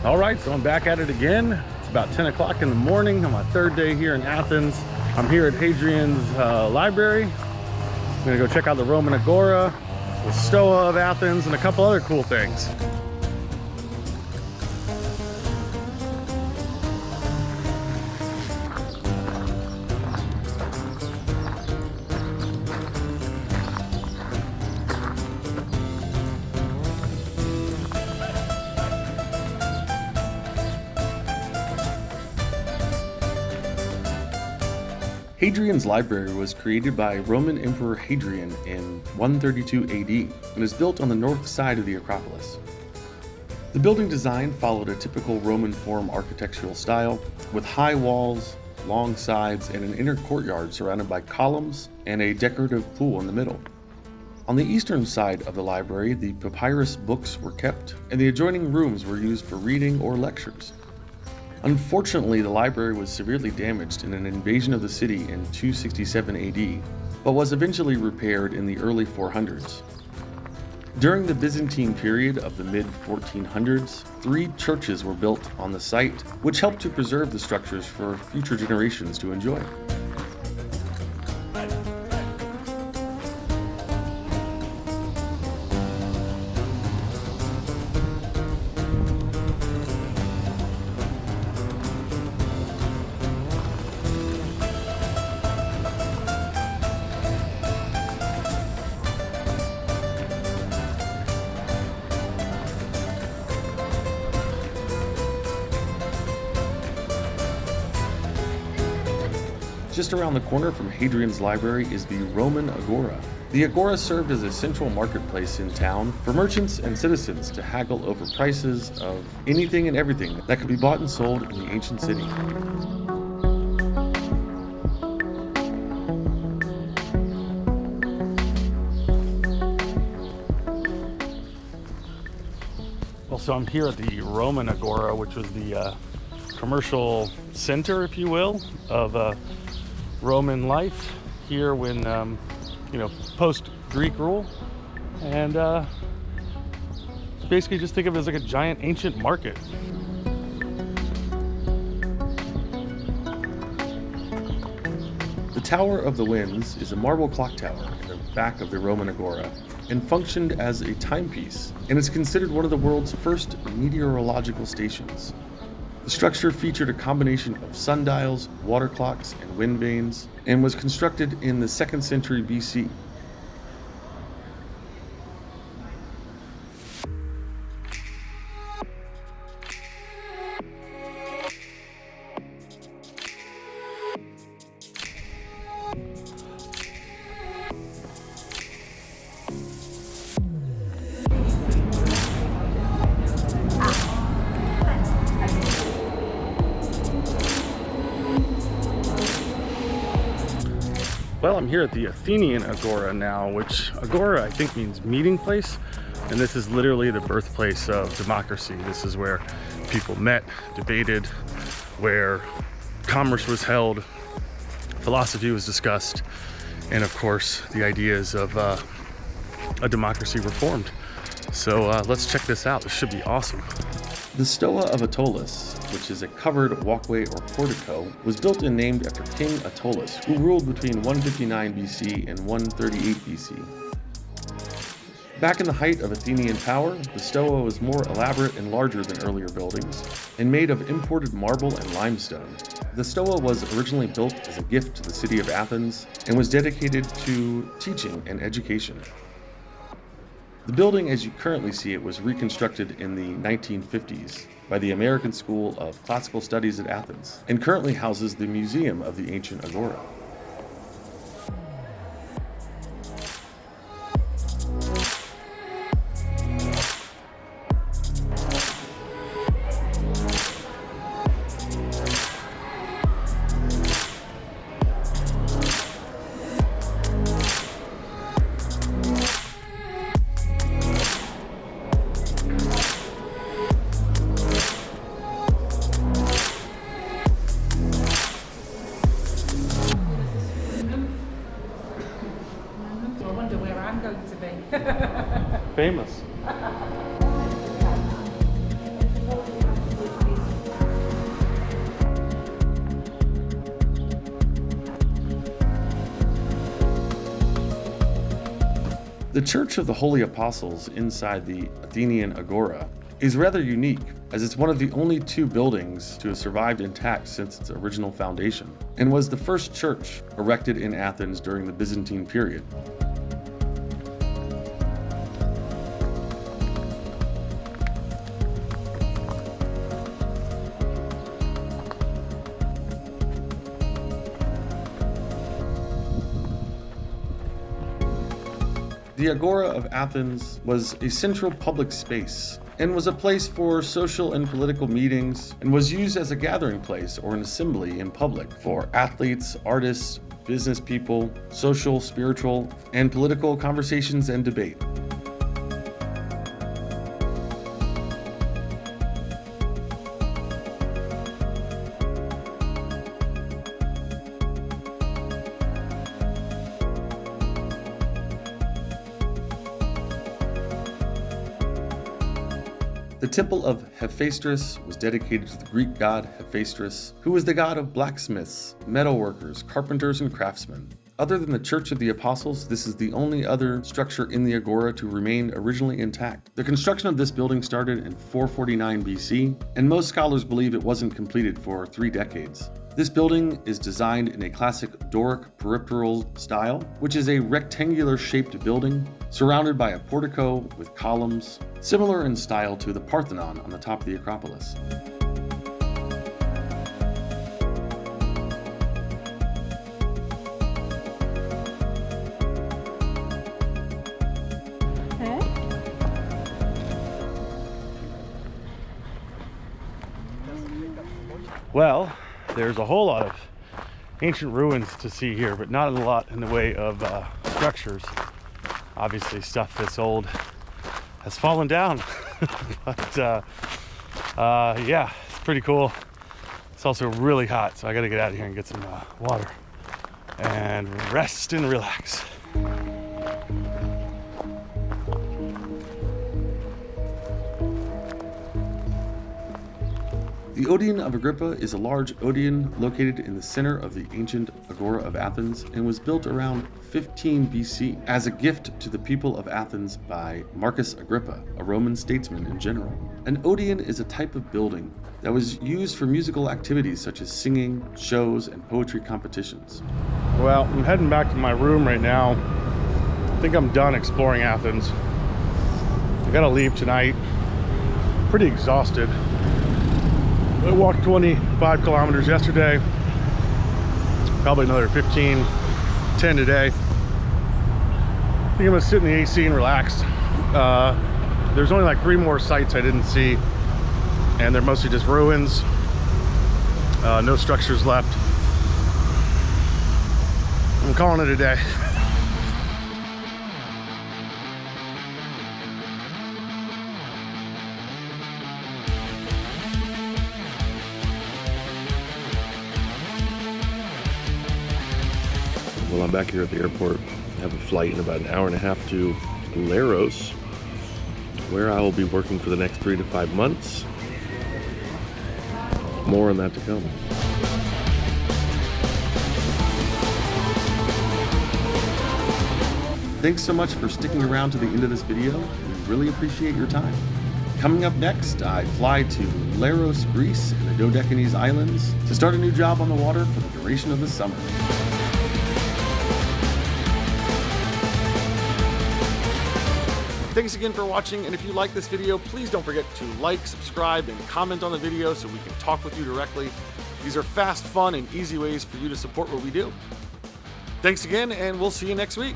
All right, so I'm back at it again. It's about 10 o'clock in the morning on my third day here in Athens. I'm here at Hadrian's library. I'm gonna go check out the Roman Agora, the Stoa of Athens, and a couple other cool things. Hadrian's library was created by Roman Emperor Hadrian in 132 AD and is built on the north side of the Acropolis. The building design followed a typical Roman form architectural style with high walls, long sides, and an inner courtyard surrounded by columns and a decorative pool in the middle. On the eastern side of the library, the papyrus books were kept, and the adjoining rooms were used for reading or lectures. Unfortunately, the library was severely damaged in an invasion of the city in 267 AD, but was eventually repaired in the early 400s. During the Byzantine period of the mid-1400s, 3 churches were built on the site, which helped to preserve the structures for future generations to enjoy. Just around the corner from Hadrian's library is the Roman Agora. The Agora served as a central marketplace in town for merchants and citizens to haggle over prices of anything and everything that could be bought and sold in the ancient city. Well, so I'm here at the Roman Agora, which was the commercial center, if you will, of Roman life here when, post-Greek rule. And basically just think of it as like a giant ancient market. The Tower of the Winds is a marble clock tower in the back of the Roman Agora and functioned as a timepiece, and is considered one of the world's first meteorological stations. The structure featured a combination of sundials, water clocks, and wind vanes, and was constructed in the 2nd century BC. Well, I'm here at the Athenian Agora now, which Agora I think means meeting place, and this is literally the birthplace of democracy. This is where people met, debated, where commerce was held, philosophy was discussed, and of course the ideas of a democracy were formed. So let's check this out. This should be awesome. The Stoa of Attalos, which is a covered walkway or portico, was built and named after King Attalos, who ruled between 159 BC and 138 BC. Back in the height of Athenian power, the Stoa was more elaborate and larger than earlier buildings, and made of imported marble and limestone. The Stoa was originally built as a gift to the city of Athens and was dedicated to teaching and education. The building as you currently see it was reconstructed in the 1950s by the American School of Classical Studies at Athens, and currently houses the Museum of the Ancient Agora. The Church of the Holy Apostles inside the Athenian Agora is rather unique, as it's one of the only two buildings to have survived intact since its original foundation, and was the first church erected in Athens during the Byzantine period. The Agora of Athens was a central public space and was a place for social and political meetings, and was used as a gathering place or an assembly in public for athletes, artists, business people, social, spiritual, and political conversations and debate. The temple of Hephaestus was dedicated to the Greek god Hephaestus, who was the god of blacksmiths, metalworkers, carpenters, and craftsmen. Other than the Church of the Apostles, this is the only other structure in the Agora to remain originally intact. The construction of this building started in 449 BC, and most scholars believe it wasn't completed for 3 decades. This building is designed in a classic Doric peripteral style, which is a rectangular-shaped building surrounded by a portico with columns, similar in style to the Parthenon on the top of the Acropolis. Well, there's a whole lot of ancient ruins to see here, but not a lot in the way of structures. Obviously, stuff that's old has fallen down. But yeah, it's pretty cool. It's also really hot, so I gotta get out of here and get some water and rest and relax. The Odeon of Agrippa is a large Odeon located in the center of the ancient Agora of Athens and was built around 15 BC as a gift to the people of Athens by Marcus Agrippa, a Roman statesman in general. An Odeon is a type of building that was used for musical activities such as singing, shows, and poetry competitions. Well, I'm heading back to my room right now. I think I'm done exploring Athens. I gotta leave tonight. Pretty exhausted. I walked 25 kilometers yesterday, probably another 10 today. I think I'm gonna sit in the AC and relax. There's only like 3 more sites I didn't see, and they're mostly just ruins. No structures left. I'm calling it a day. Well, I'm back here at the airport. I have a flight in about an hour and a half to Laros, where I will be working for the next 3 to 5 months. More on that to come. Thanks so much for sticking around to the end of this video. We really appreciate your time. Coming up next, I fly to Laros, Greece, and the Dodecanese Islands to start a new job on the water for the duration of the summer. Thanks again for watching, and if you like this video, please don't forget to like, subscribe, and comment on the video so we can talk with you directly. These are fast, fun, and easy ways for you to support what we do. Thanks again, and we'll see you next week.